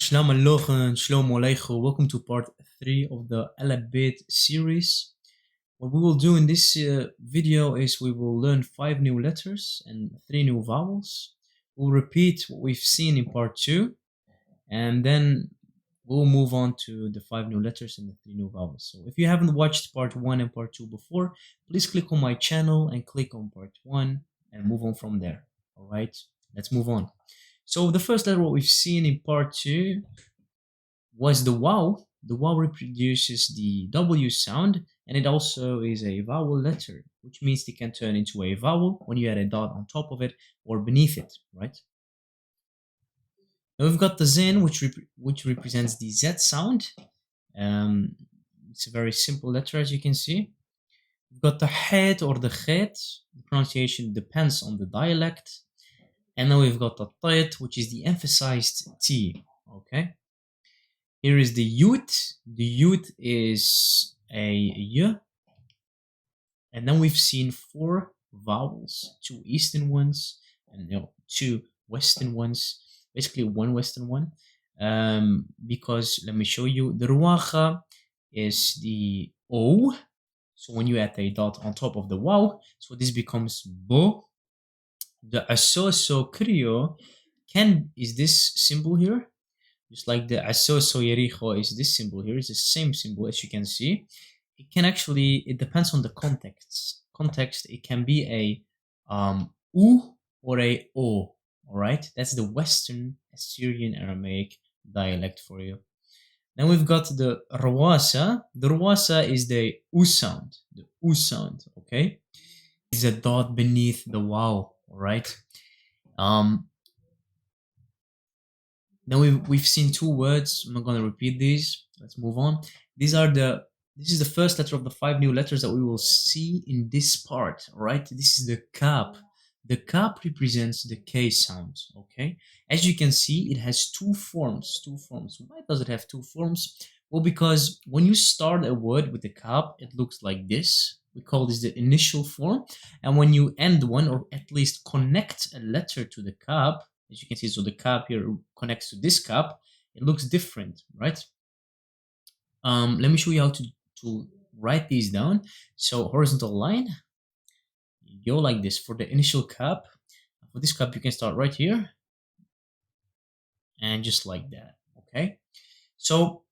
Shlama Lochen, Shlomo Aleichem. Welcome to part 3 of the Alap-Bet series. What we will do in this video is we will learn 5 new letters and 3 new vowels. We'll repeat what we've seen in part 2 and then we'll move on to the 5 new letters and the 3 new vowels. So if you haven't watched part 1 and part 2 before, please click on my channel and click on part 1 and move on from there. Alright, let's move on. So the first letter what we've seen in part 2 was the vowel. The vowel reproduces the W sound and it also is a vowel letter, which means it can turn into a vowel when you add a dot on top of it or beneath it, right? Now we've got the Zin, which represents the Z sound. It's a very simple letter, as you can see. We've got the Het or the Chet. The pronunciation depends on the dialect. And then we've got the Tet, which is the emphasized T. Okay. Here is the YUD. The YUD is a Y. And then we've seen 4 vowels, 2 Eastern ones and 2 Western ones. Basically 1 Western one. Because let me show you, the Ruacha is the O. So when you add a dot on top of the wow, so this becomes Bo. The Asoso Krio is this symbol here, just like the Asoso Yericho is this symbol here. It's the same symbol, as you can see. It can actually, it depends on the context. It can be a U or a O. All right, that's the Western Assyrian-Aramaic dialect for you. Then we've got the Rawasa. The Rawasa is the U sound. The U sound, okay? It's a dot beneath the wow. All right. Then we've seen 2 words. I'm not going to repeat these. Let's move on. This is the first letter of the 5 new letters that we will see in this part. All right. This is the Kap. The Kap represents the K sound. Okay. As you can see, it has 2 forms. 2 forms. Why does it have 2 forms? Well, because when you start a word with the Kap, it looks like this. We call this the initial form. And when you end one, or at least connect a letter to the Kap, as you can see, so the Kap here connects to this Kap, it looks different, right? Let me show you how to write these down. So horizontal line, you go like this for the initial Kap. For this Kap, you can start right here. And just like that, okay? So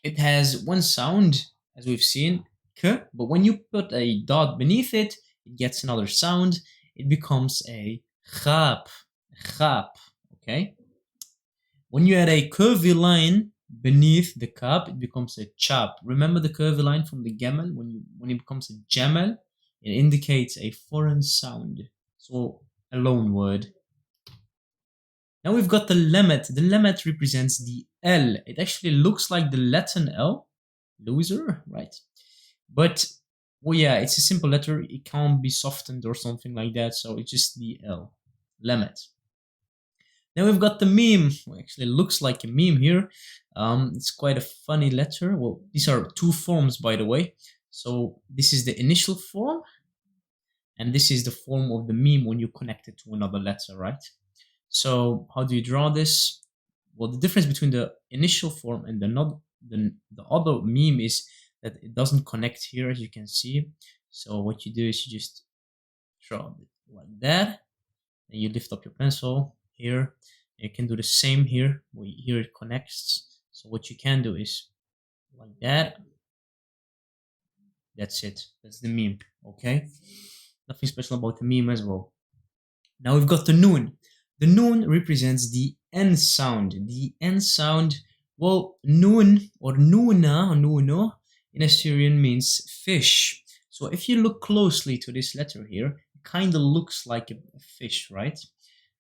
it has 1 sound, as we've seen, K, but when you put a dot beneath it, it gets another sound. It becomes a Chap, okay? When you add a curvy line beneath the Kap, it becomes a Chap. Remember the curvy line from the Gemel? When it becomes a Gemel, it indicates a foreign sound. So a loan word. Now we've got the Lemet. The Lemet represents the L. It actually looks like the Latin L, loser, right? But, well, yeah, it's a simple letter. It can't be softened or something like that. So it's just the L, Lemet. Then we've got the Meme. Well, actually, it looks like a meme here. It's quite a funny letter. Well, these are 2 forms, by the way. So this is the initial form. And this is the form of the meme when you connect it to another letter, right? So how do you draw this? Well, the difference between the initial form and the other meme is that it doesn't connect here, as you can see. So what you do is you just draw it like that. And you lift up your pencil here. You can do the same here. Here it connects. So what you can do is like that. That's it. That's the meme. Okay. Nothing special about the meme as well. Now we've got the Nun. The Nun represents the N sound. The N sound, well, Nun or Nuna or Nuno in Assyrian means fish. So if you look closely to this letter here, it kind of looks like a fish, right?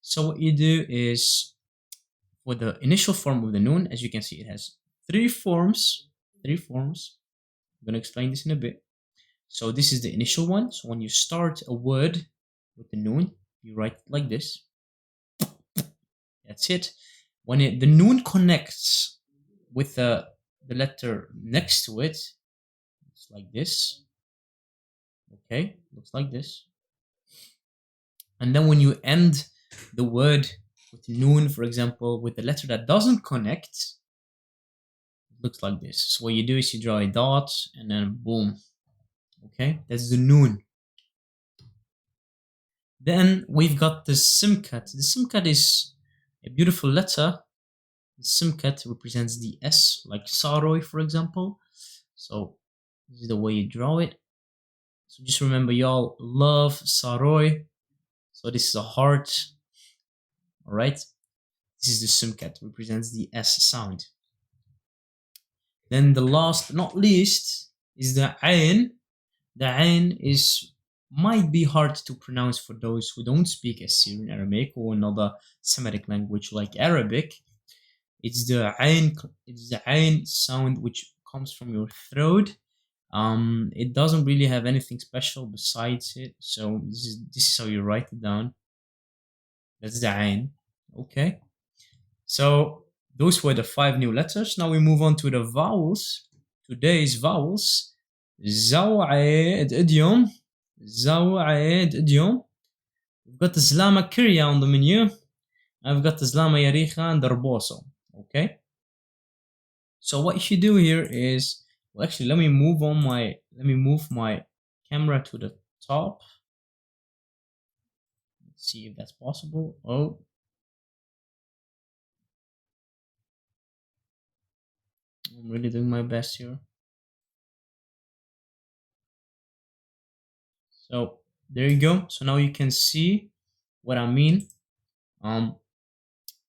So what you do is, for the initial form of the Nun, as you can see, it has 3 forms. 3 forms. I'm going to explain this in a bit. So this is the initial one. So when you start a word with the Nun, you write it like this. That's it. When the Nun connects with the letter next to it, it's like this. Okay, looks like this. And then when you end the word With noon, for example, with the letter that doesn't connect, it looks like this. So what you do is you draw a dot and then boom. Okay, that's the noon. Then we've got the simkat. The simkat is a beautiful letter. The simkat represents the S, like SAROY, for example. So this is the way you draw it. So just remember, y'all love SAROY. So this is a heart. All right. This is the simkat, represents the S sound. Then the last but not least is the AYN. The AYN might be hard to pronounce for those who don't speak Assyrian-Aramaic or another Semitic language like Arabic. It's the AYN sound which comes from your throat. It doesn't really have anything special besides it. So this is how you write it down. That's the AYN. Okay. So those were the 5 new letters. Now we move on to the vowels. Today's vowels. زوعيد idiom. زوعيد idiom. We've got the Shlama Kirya on the menu. I've got the Shlama Yaricha and the Rboso. Okay. So what you should do here is, well, actually, let me move my camera to the top. Let's see if that's possible. Oh. I'm really doing my best here. So there you go. So now you can see what I mean.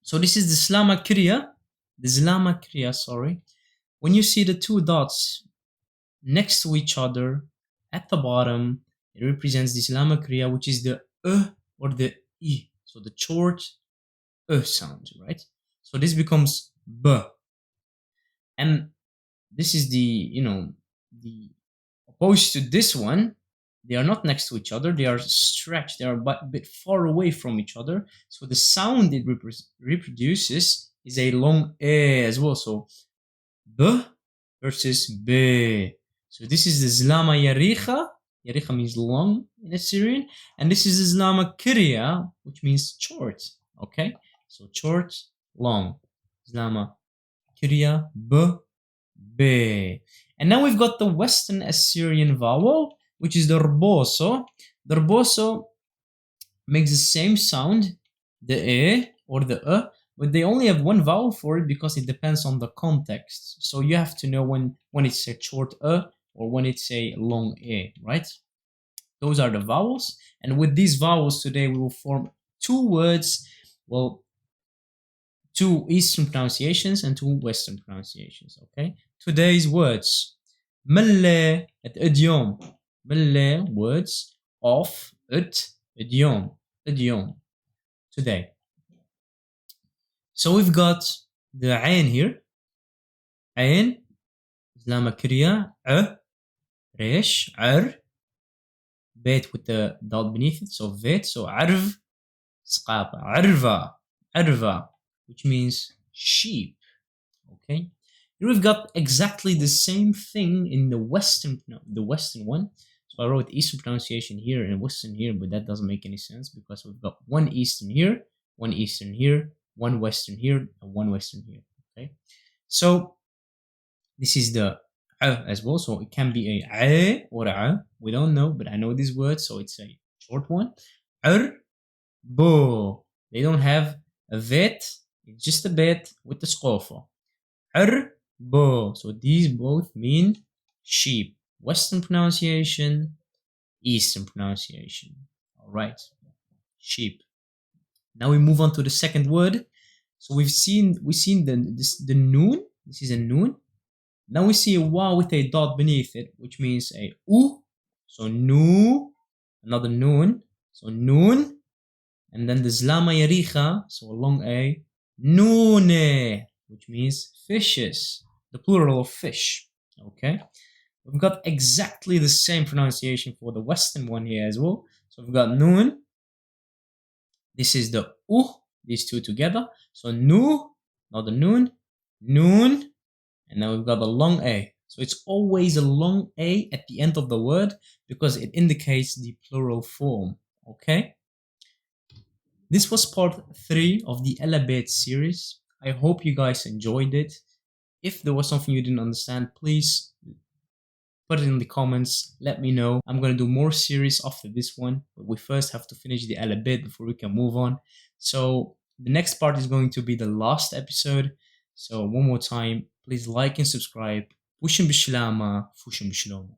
So this is the Shlama Kriya. The Shlama Kriya, sorry. When you see the 2 dots next to each other at the bottom, it represents the Shlama Kriya, which is the or the I. So the short sound, right? So this becomes B. And this is the opposed to this one. They are not next to each other. They are stretched. They are a bit far away from each other. So the sound it reproduces is a long as well. So B versus B. So this is the Shlama Yaricha. Yaricha means long in Assyrian. And this is the Shlama Kriya, which means short. Okay? So short, long. Shlama Kriya, B, B. And now we've got the Western Assyrian vowel, which is the Rboso. The Rboso makes the same sound, the E or the but they only have 1 vowel for it because it depends on the context. So you have to know when it's a short or when it's a long E, right? Those are the vowels. And with these vowels today, we will form 2 words, well, 2 Eastern pronunciations and 2 Western pronunciations, okay? Today's words. Melle at idiom. Melle words of it idiom. Idiom. Today. So we've got the AYN here. AYN. Shlama Kriya. Resh. Bet with the dot beneath it. So vet. So arv. Sqapa. Arva. Which means sheep. Okay. Here we've got exactly the same thing in the Western one. So I wrote Eastern pronunciation here and Western here, but that doesn't make any sense because we've got 1 Eastern here, 1 Eastern here, 1 Western here, and 1 Western here. Okay. So this is the as well. So it can be a or a. We don't know, but I know this word, so it's a short one. Bo. They don't have a vet. It's just a bet with the skofa. Bo. So these both mean sheep. Western pronunciation, Eastern pronunciation. All right. Sheep. Now we move on to the second word. So we've seen the noon. This is a noon. Now we see a waw with a dot beneath it, which means a u. So nu, another noon. So noon. And then the Shlama Yaricha, so a long A, Nune, which means fishes, the plural of fish. Okay, we've got exactly the same pronunciation for the Western one here as well. So we've got Nun. This is the these 2 together. So Nu, not the Noon, Noon, and now we've got the long A. So it's always a long A at the end of the word because it indicates the plural form. Okay. This was part 3 of the Alap-Bet series. I hope you guys enjoyed it. If there was something you didn't understand, please put it in the comments. Let me know. I'm going to do more series after this one, but we first have to finish the Alap-Bet before we can move on. So the next part is going to be the last episode. So one more time, please like and subscribe. Pushim b'Shlama, Fushim b'Shlomo.